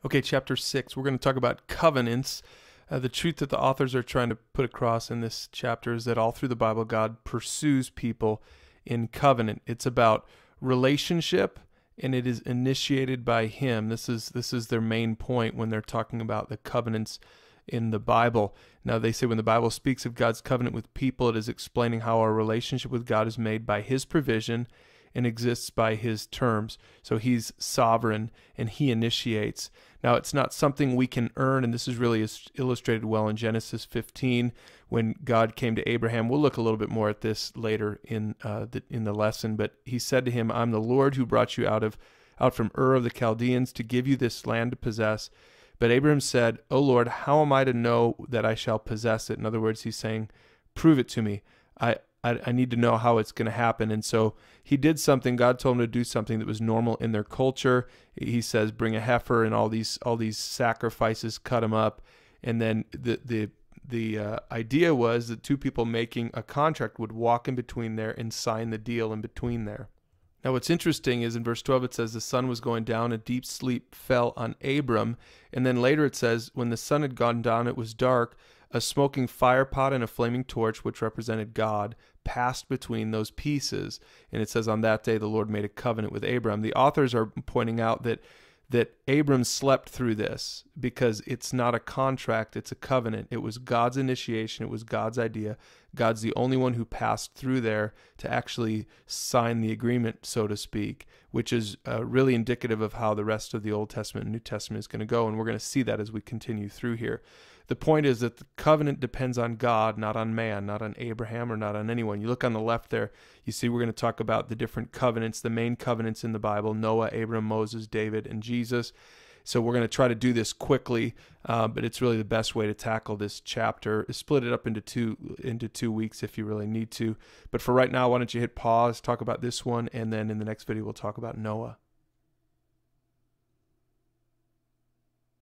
Okay, chapter 6, we're going to talk about covenants. The truth that the authors are trying to put across in this chapter is that all through the Bible, God pursues people in covenant. It's about relationship, and it is initiated by Him. This is their main point when they're talking about the covenants in the Bible. Now, they say when the Bible speaks of God's covenant with people, it is explaining how our relationship with God is made by His provision and exists by His terms. So He's sovereign and He initiates. Now, it's not something we can earn, and this is really illustrated well in Genesis 15 when God came to Abraham. We'll look a little bit more at this later in the lesson, but He said to him, "I'm the Lord who brought you out from Ur of the Chaldeans to give you this land to possess." But Abraham said, "O Lord, how am I to know that I shall possess it?" In other words, he's saying, "Prove it to me. I need to know how it's going to happen." And so he did something. God told him to do something that was normal in their culture. He says, bring a heifer and all these sacrifices, cut them up. And then the idea was that two people making a contract would walk in between there and sign the deal in between there. Now, what's interesting is in verse 12, it says the sun was going down, a deep sleep fell on Abram. And then later it says, when the sun had gone down, it was dark. A smoking fire pot and a flaming torch, which represented God, passed between those pieces. And it says, on that day, the Lord made a covenant with Abram. The authors are pointing out that Abram slept through this because it's not a contract, it's a covenant. It was God's initiation. It was God's idea. God's the only one who passed through there to actually sign the agreement, so to speak, which is really indicative of how the rest of the Old Testament and New Testament is going to go. And we're going to see that as we continue through here. The point is that the covenant depends on God, not on man, not on Abraham, or not on anyone. You look on the left there, you see we're going to talk about the different covenants, the main covenants in the Bible: Noah, Abraham, Moses, David, and Jesus. So we're going to try to do this quickly, but it's really the best way to tackle this chapter. Split it up into two weeks if you really need to. But for right now, why don't you hit pause, talk about this one, and then in the next video we'll talk about Noah.